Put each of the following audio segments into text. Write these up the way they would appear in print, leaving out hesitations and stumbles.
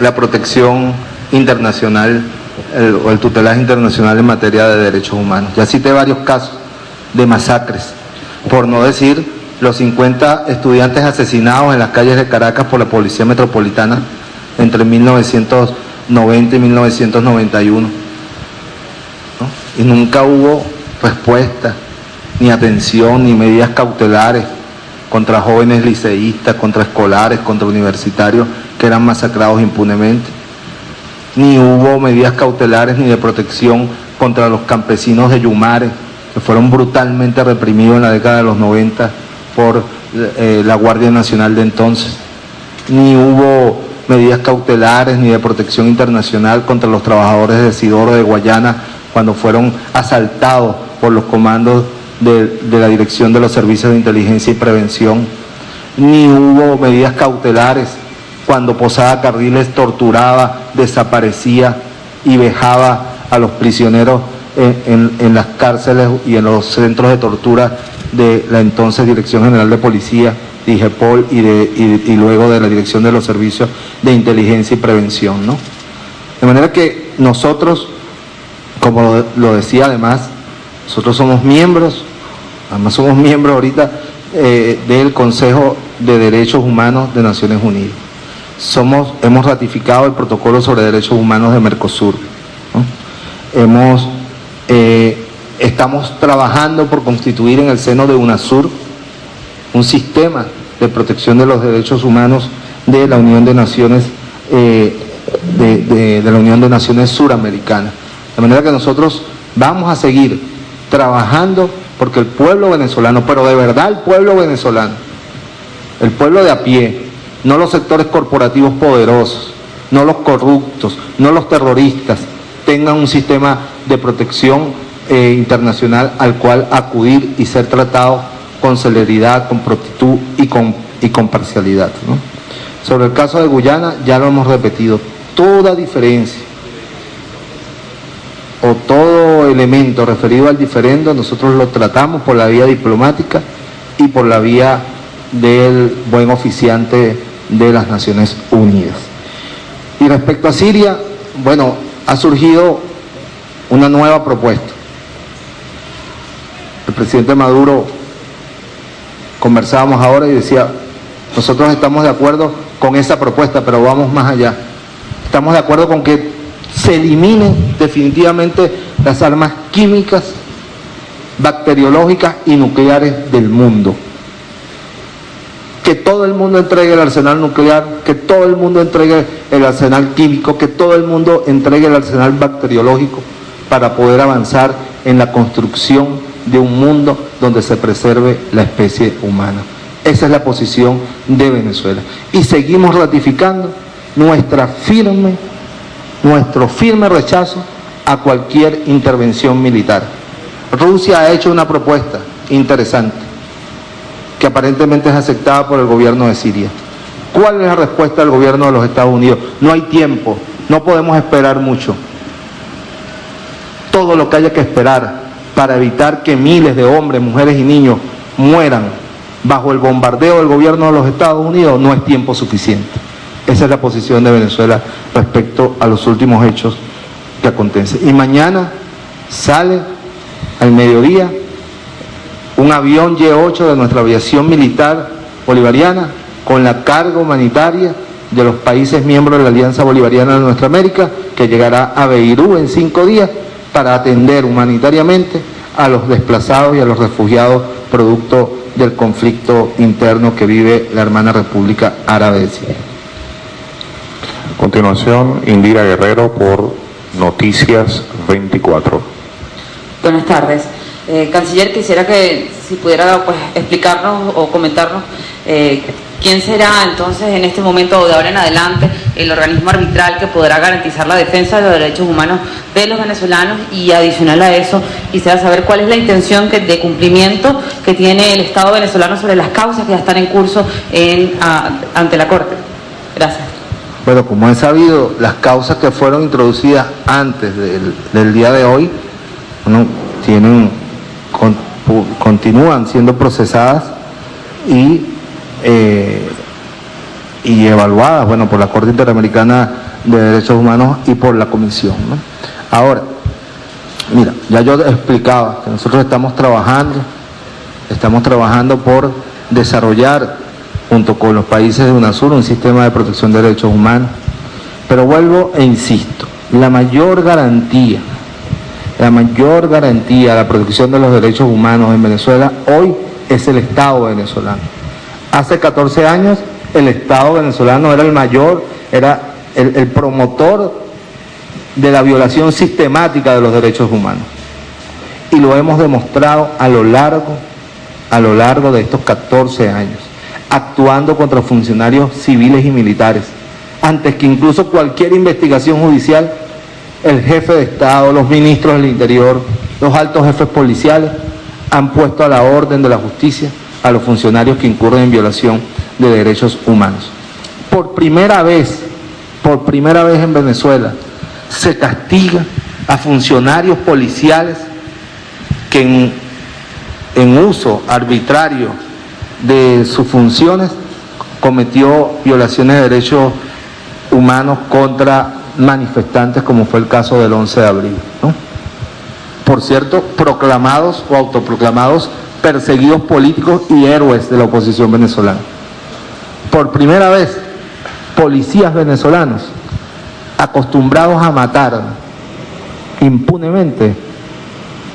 la protección internacional o el tutelaje internacional en materia de derechos humanos. Ya cité varios casos de masacres, por no decir los 50 estudiantes asesinados en las calles de Caracas por la Policía Metropolitana entre 1990 y 1991, ¿no? Y nunca hubo respuesta, ni atención, ni medidas cautelares contra jóvenes liceístas, contra escolares, contra universitarios que eran masacrados impunemente. Ni hubo medidas cautelares ni de protección contra los campesinos de Yumare, que fueron brutalmente reprimidos en la década de los 90 por la Guardia Nacional de entonces. Ni hubo medidas cautelares ni de protección internacional contra los trabajadores de Sidoro de Guayana cuando fueron asaltados por los comandos de la Dirección de los Servicios de Inteligencia y Prevención. Ni hubo medidas cautelares cuando Posada Carriles torturaba, desaparecía y vejaba a los prisioneros en las cárceles y en los centros de tortura de la entonces Dirección General de Policía, DIGEPOL, y luego de la Dirección de los Servicios de Inteligencia y Prevención, ¿no? De manera que nosotros, como lo decía además, nosotros somos miembros, además somos miembros ahorita del Consejo de Derechos Humanos de Naciones Unidas. Hemos ratificado el Protocolo sobre Derechos Humanos de Mercosur, ¿no? Estamos trabajando por constituir en el seno de UNASUR un sistema de protección de los derechos humanos de la Unión de Naciones de la Unión de Naciones Suramericanas. De manera que nosotros vamos a seguir trabajando porque el pueblo venezolano, pero de verdad el pueblo venezolano, el pueblo de a pie, no los sectores corporativos poderosos, no los corruptos, no los terroristas, tengan un sistema de protección internacional al cual acudir y ser tratado con celeridad, con prontitud y con parcialidad, ¿no? Sobre el caso de Guyana, ya lo hemos repetido, toda diferencia o todo elemento referido al diferendo, nosotros lo tratamos por la vía diplomática y por la vía del buen oficiante de las Naciones Unidas. Y respecto a Siria, bueno, ha surgido una nueva propuesta. El presidente Maduro, conversábamos ahora y decía, nosotros estamos de acuerdo con esa propuesta, pero vamos más allá. Estamos de acuerdo con que se eliminen definitivamente las armas químicas, bacteriológicas y nucleares del mundo. Que todo el mundo entregue el arsenal nuclear, que todo el mundo entregue el arsenal químico, que todo el mundo entregue el arsenal bacteriológico para poder avanzar en la construcción de un mundo donde se preserve la especie humana. Esa es la posición de Venezuela. Y seguimos ratificando nuestro firme rechazo a cualquier intervención militar. Rusia ha hecho una propuesta interesante que aparentemente es aceptada por el gobierno de Siria. ¿Cuál es la respuesta del gobierno de los Estados Unidos? No hay tiempo, no podemos esperar mucho. Todo lo que haya que esperar para evitar que miles de hombres, mujeres y niños mueran bajo el bombardeo del gobierno de los Estados Unidos no es tiempo suficiente. Esa es la posición de Venezuela respecto a los últimos hechos que acontecen. Y mañana sale al mediodía un avión Y-8 de nuestra aviación militar bolivariana con la carga humanitaria de los países miembros de la Alianza Bolivariana de Nuestra América, que llegará a Beirut en 5 días para atender humanitariamente a los desplazados y a los refugiados producto del conflicto interno que vive la hermana República Árabe de Siria. A continuación, Indira Guerrero por Noticias 24. Buenas tardes. Canciller, quisiera que si pudiera pues explicarnos o comentarnos quién será entonces en este momento o de ahora en adelante el organismo arbitral que podrá garantizar la defensa de los derechos humanos de los venezolanos, y adicional a eso quisiera saber cuál es la intención de cumplimiento que tiene el Estado venezolano sobre las causas que ya están en curso ante la Corte. Gracias. Bueno, como he sabido, las causas que fueron introducidas antes del día de hoy, bueno, continúan siendo procesadas y evaluadas, bueno, por la Corte Interamericana de Derechos Humanos y por la Comisión, ¿no? Ahora, mira, ya yo explicaba que nosotros estamos trabajando por desarrollar, junto con los países de UNASUR, un sistema de protección de derechos humanos. Pero vuelvo e insisto, la mayor garantía a la protección de los derechos humanos en Venezuela hoy es el Estado venezolano. Hace 14 años el Estado venezolano era el promotor de la violación sistemática de los derechos humanos. Y lo hemos demostrado a lo largo de estos 14 años, actuando contra funcionarios civiles y militares. Antes que incluso cualquier investigación judicial, el jefe de Estado, los ministros del Interior, los altos jefes policiales han puesto a la orden de la justicia a los funcionarios que incurren en violación de derechos humanos. Por primera vez en Venezuela se castiga a funcionarios policiales que en uso arbitrario de sus funciones cometió violaciones de derechos humanos contra manifestantes, como fue el caso del 11 de abril, ¿no? Por cierto, proclamados o autoproclamados perseguidos políticos y héroes de la oposición venezolana. Por primera vez, policías venezolanos acostumbrados a matar impunemente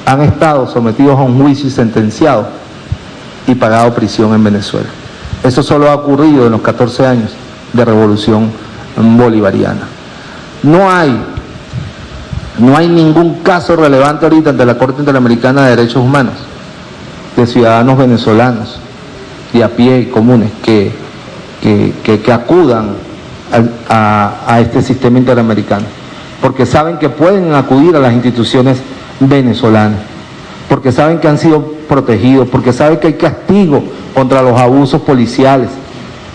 han estado sometidos a un juicio y sentenciados y pagado prisión en Venezuela. Eso solo ha ocurrido en los 14 años de revolución bolivariana. No hay ningún caso relevante ahorita ante la Corte Interamericana de Derechos Humanos de ciudadanos venezolanos de a pie y comunes que acudan a este sistema interamericano, porque saben que pueden acudir a las instituciones venezolanas, porque saben que han sido protegidos, porque saben que hay castigo contra los abusos policiales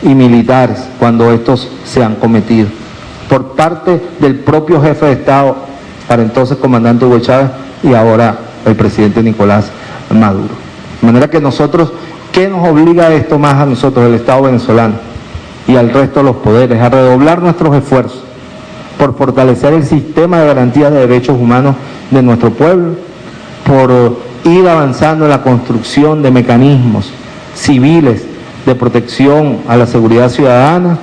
y militares cuando estos se han cometido por parte del propio jefe de Estado, para entonces comandante Hugo Chávez, y ahora el presidente Nicolás Maduro. De manera que nosotros, ¿qué nos obliga a esto más a nosotros, el Estado venezolano y al resto de los poderes? A redoblar nuestros esfuerzos por fortalecer el sistema de garantías de derechos humanos de nuestro pueblo, por ir avanzando en la construcción de mecanismos civiles de protección a la seguridad ciudadana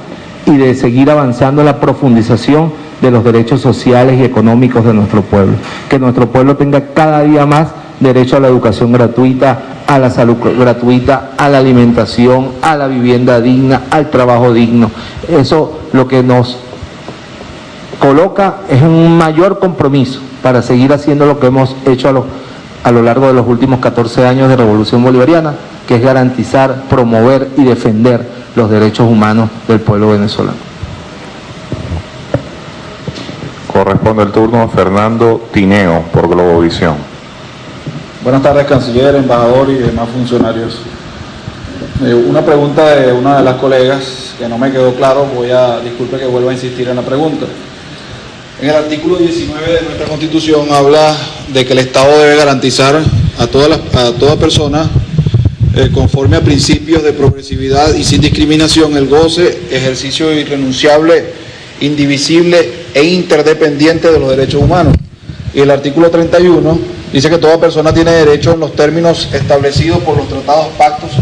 y de seguir avanzando en la profundización de los derechos sociales y económicos de nuestro pueblo. Que nuestro pueblo tenga cada día más derecho a la educación gratuita, a la salud gratuita, a la alimentación, a la vivienda digna, al trabajo digno. Eso lo que nos coloca es un mayor compromiso para seguir haciendo lo que hemos hecho a lo largo de los últimos 14 años de Revolución Bolivariana, que es garantizar, promover y defender los derechos humanos del pueblo venezolano. Corresponde el turno a Fernando Tineo por Globovisión. Buenas tardes, canciller, embajador y demás funcionarios. Una pregunta de una de las colegas que no me quedó claro, disculpe que vuelva a insistir en la pregunta. En el artículo 19 de nuestra Constitución habla de que el Estado debe garantizar a toda persona, conforme a principios de progresividad y sin discriminación, el goce, ejercicio irrenunciable, indivisible e interdependiente de los derechos humanos. Y el artículo 31 dice que toda persona tiene derecho en los términos establecidos por los tratados, pactos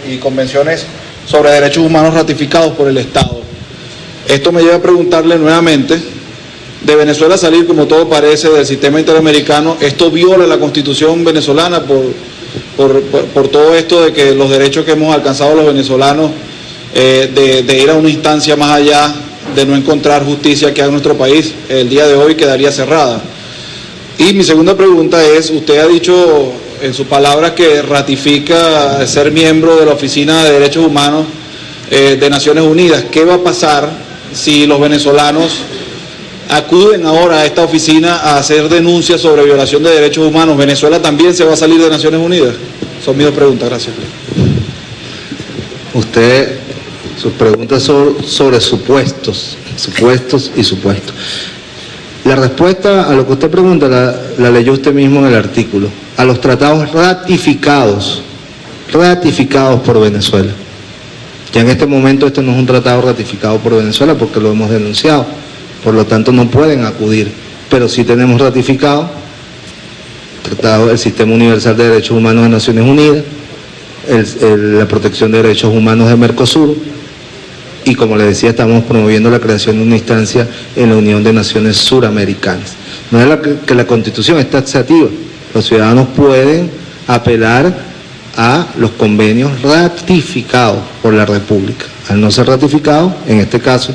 y convenciones sobre derechos humanos ratificados por el Estado. Esto me lleva a preguntarle nuevamente, de Venezuela salir, como todo parece, del sistema interamericano, ¿esto viola la Constitución venezolana por todo esto de que los derechos que hemos alcanzado los venezolanos, de ir a una instancia más allá, de no encontrar justicia que en nuestro país, el día de hoy quedaría cerrada? Y mi segunda pregunta es, usted ha dicho en sus palabras que ratifica ser miembro de la Oficina de Derechos Humanos de Naciones Unidas. ¿Qué va a pasar si los venezolanos acuden ahora a esta oficina a hacer denuncias sobre violación de derechos humanos? ¿Venezuela también se va a salir de Naciones Unidas? Son mis dos preguntas, gracias. Sus preguntas son sobre supuestos y supuestos. La respuesta a lo que usted pregunta la leyó usted mismo en el artículo. A los tratados ratificados por Venezuela. Ya en este momento este no es un tratado ratificado por Venezuela porque lo hemos denunciado. por lo tanto no pueden acudir, pero sí tenemos ratificado tratado del Sistema Universal de Derechos Humanos de Naciones Unidas, la protección de derechos humanos de Mercosur, y como les decía, estamos promoviendo la creación de una instancia en la Unión de Naciones Suramericanas. No es que la Constitución es taxativa, los ciudadanos pueden apelar a los convenios ratificados por la República. Al no ser ratificados, en este caso,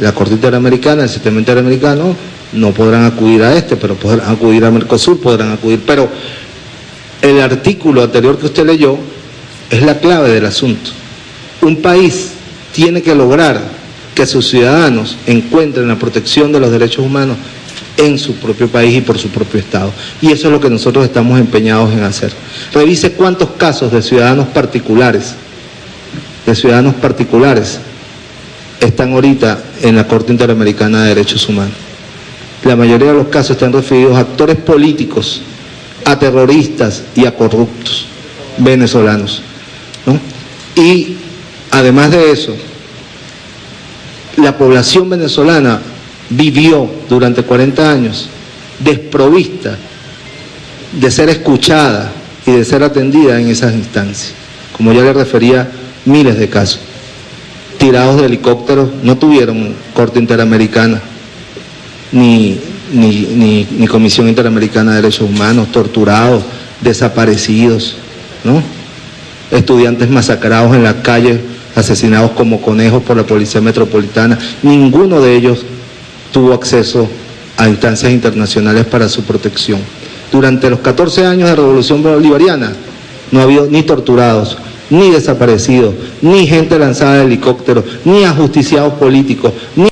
la Corte Interamericana, el Sistema Interamericano, no podrán acudir a pero podrán acudir a Mercosur, pero el artículo anterior que usted leyó es la clave del asunto. Un país tiene que lograr que sus ciudadanos encuentren la protección de los derechos humanos en su propio país y por su propio Estado. Y eso es lo que nosotros estamos empeñados en hacer. Revise cuántos casos de ciudadanos particulares están ahorita en la Corte Interamericana de Derechos Humanos. La mayoría de los casos están referidos a actores políticos, a terroristas y a corruptos venezolanos, ¿no? Y además de eso, la población venezolana vivió durante 40 años desprovista de ser escuchada y de ser atendida en esas instancias. Como ya le refería, miles de casos. Tirados de helicópteros, no tuvieron Corte Interamericana, ni Comisión Interamericana de Derechos Humanos, torturados, desaparecidos, ¿no? Estudiantes masacrados en las calles, asesinados como conejos por la Policía Metropolitana. Ninguno de ellos tuvo acceso a instancias internacionales para su protección. Durante los 14 años de Revolución Bolivariana no ha habido ni torturados, ni desaparecidos, ni gente lanzada de helicópteros, ni ajusticiados políticos, ni